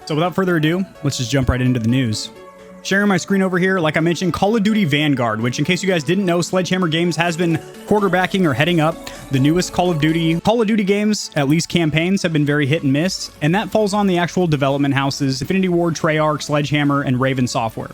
So without further ado, let's just jump right into the news. Sharing my screen over here, like I mentioned, Call of Duty Vanguard, which in case you guys didn't know, Sledgehammer Games has been quarterbacking or heading up the newest Call of Duty. Call of Duty games, at least campaigns, have been very hit and miss, and that falls on the actual development houses, Infinity Ward, Treyarch, Sledgehammer, and Raven Software.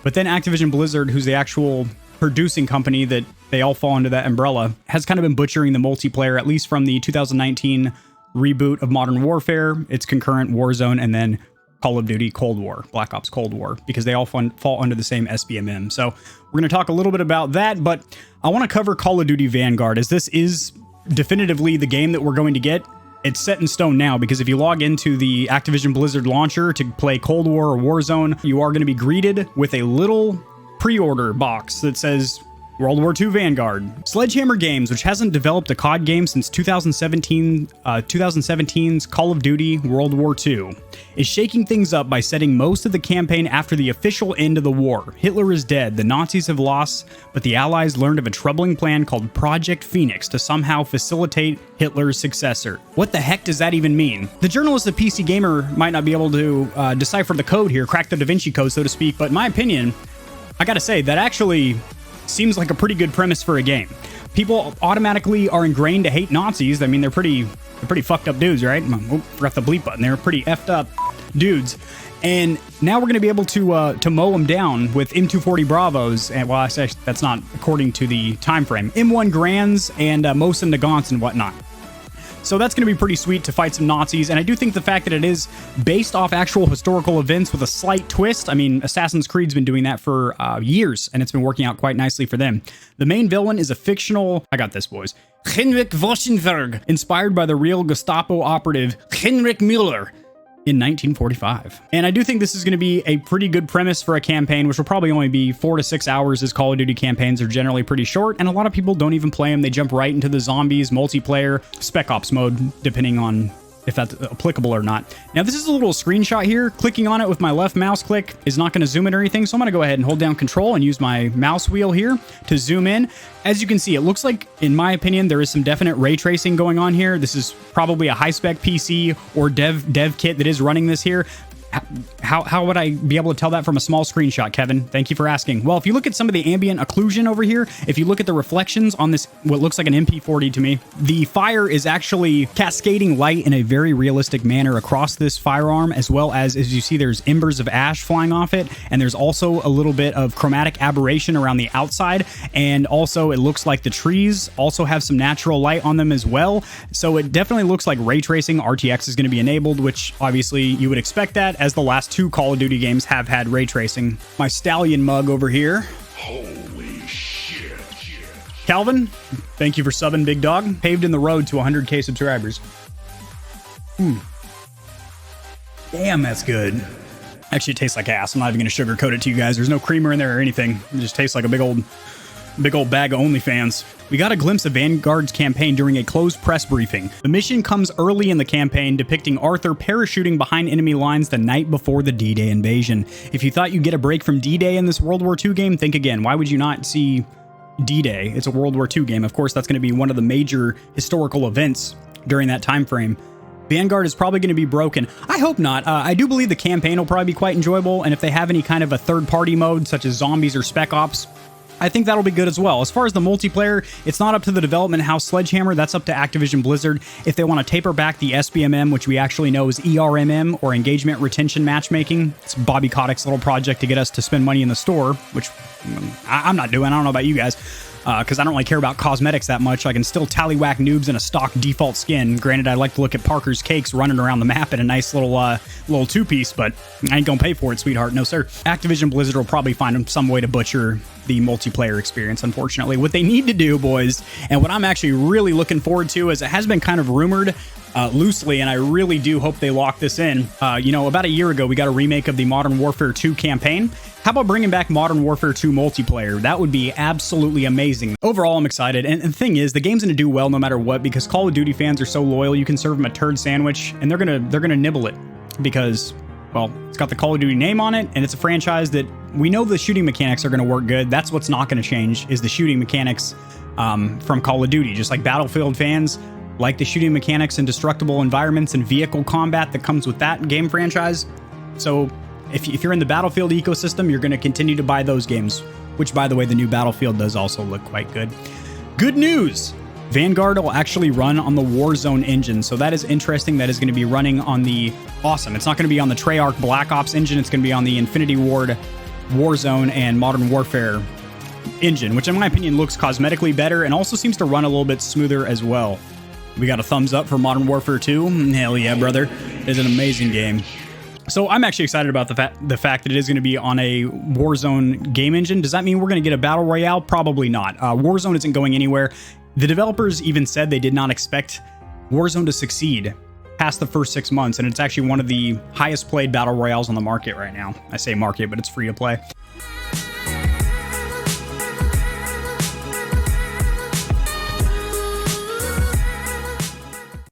But then Activision Blizzard, who's the actual producing company that they all fall under that umbrella, has kind of been butchering the multiplayer, at least from the 2019 reboot of Modern Warfare, its concurrent Warzone, and then Call of Duty Cold War, Black Ops Cold War, because they all fall under the same SBMM. So we're going to talk a little bit about that, but I want to cover Call of Duty Vanguard, as this is definitively the game that we're going to get. It's set in stone now, because if you log into the Activision Blizzard launcher to play Cold War or Warzone, you are going to be greeted with a little pre-order box that says World War II Vanguard. Sledgehammer Games, which hasn't developed a COD game since 2017's Call of Duty World War II, is shaking things up by setting most of the campaign after the official end of the war. Hitler is dead, the Nazis have lost, but the Allies learned of a troubling plan called Project Phoenix to somehow facilitate Hitler's successor. What the heck does that even mean? The journalist of PC Gamer might not be able to decipher the code here, crack the Da Vinci Code, so to speak, but in my opinion, I gotta say, that actually seems like a pretty good premise for a game. People automatically are ingrained to hate Nazis. I mean, they're pretty fucked up dudes, right? Oh, forgot the bleep button. They're pretty effed up dudes. And now we're going to be able to mow them down with M240 Bravos. And well, that's not according to the time frame. M1 Grands and Mosin Nagants and whatnot. So that's going to be pretty sweet to fight some Nazis, and I do think the fact that it is based off actual historical events with a slight twist. I mean, Assassin's Creed's been doing that for years, and it's been working out quite nicely for them. The main villain is a fictional, I got this, boys, Heinrich Voschenberg, inspired by the real Gestapo operative Heinrich Müller in 1945. And I do think this is going to be a pretty good premise for a campaign, which will probably only be 4 to 6 hours, as Call of Duty campaigns are generally pretty short, and a lot of people don't even play them. They jump right into the zombies, multiplayer, Spec Ops mode, depending on if that's applicable or not. Now, this is a little screenshot here. Clicking on it with my left mouse click is not going to zoom in or anything, so I'm going to go ahead and hold down Control and use my mouse wheel here to zoom in. As you can see, it looks like, in my opinion, there is some definite ray tracing going on here. This is probably a high-spec PC or dev kit that is running this here. How would I be able to tell that from a small screenshot, Kevin? Thank you for asking. Well, if you look at some of the ambient occlusion over here, if you look at the reflections on this, what looks like an MP40 to me, the fire is actually cascading light in a very realistic manner across this firearm, as well as you see, there's embers of ash flying off it, and there's also a little bit of chromatic aberration around the outside, and also it looks like the trees also have some natural light on them as well. So it definitely looks like ray tracing. RTX is going to be enabled, which obviously you would expect that, as the last two Call of Duty games have had ray tracing. My Stallion mug over here. Holy shit. Calvin, thank you for subbing, big dog. Paved in the road to 100K subscribers. Damn, that's good. Actually, it tastes like ass. I'm not even going to sugarcoat it to you guys. There's no creamer in there or anything. It just tastes like a big old bag of OnlyFans. We got a glimpse of Vanguard's campaign during a closed press briefing. The mission comes early in the campaign, depicting Arthur parachuting behind enemy lines the night before the D-Day invasion. If you thought you'd get a break from D-Day in this World War II game, think again. Why would you not see D-Day? It's a World War II game. Of course, that's going to be one of the major historical events during that time frame. Vanguard is probably going to be broken. I hope not. I do believe the campaign will probably be quite enjoyable, and if they have any kind of a third-party mode, such as zombies or Spec Ops, I think that'll be good as well. As far as the multiplayer, it's not up to the development house Sledgehammer. That's up to Activision Blizzard. If they want to taper back the SBMM, which we actually know is ERMM, or Engagement Retention Matchmaking, it's Bobby Kotick's little project to get us to spend money in the store, which I'm not doing. I don't know about you guys, because I don't really care about cosmetics that much. I can still tallywhack noobs in a stock default skin. Granted, I like to look at Parker's Cakes running around the map in a nice little two-piece, but I ain't gonna pay for it, sweetheart. No, sir. Activision Blizzard will probably find some way to butcher the multiplayer experience, unfortunately. What they need to do, boys, and what I'm actually really looking forward to, is it has been kind of rumored loosely, and I really do hope they lock this in. About a year ago, we got a remake of the Modern Warfare 2 campaign. How about bringing back Modern Warfare 2 multiplayer? That would be absolutely amazing. Overall, I'm excited, and the thing is, the game's gonna do well no matter what, because Call of Duty fans are so loyal. You can serve them a turd sandwich, and they're gonna nibble it, because, well, it's got the Call of Duty name on it, and it's a franchise that we know the shooting mechanics are going to work good. That's what's not going to change, is the shooting mechanics from Call of Duty. Just like Battlefield fans like the shooting mechanics and destructible environments and vehicle combat that comes with that game franchise, So if you're in the Battlefield ecosystem, you're going to continue to buy those games, which, by the way, the new Battlefield does also look quite good. Good news! Vanguard will actually run on the Warzone engine, so that is interesting. That is going to be running on the awesome. It's not going to be on the Treyarch Black Ops engine. It's going to be on the Infinity Ward, Warzone, and Modern Warfare engine, which in my opinion looks cosmetically better and also seems to run a little bit smoother as well. We got a thumbs up for Modern Warfare 2. Hell yeah, brother. It's an amazing game. So I'm actually excited about the fact that it is going to be on a Warzone game engine. Does that mean we're going to get a Battle Royale? Probably not. Warzone isn't going anywhere. The developers even said they did not expect Warzone to succeed past the first 6 months, and it's actually one of the highest played Battle Royales on the market right now. I say market, but it's free to play.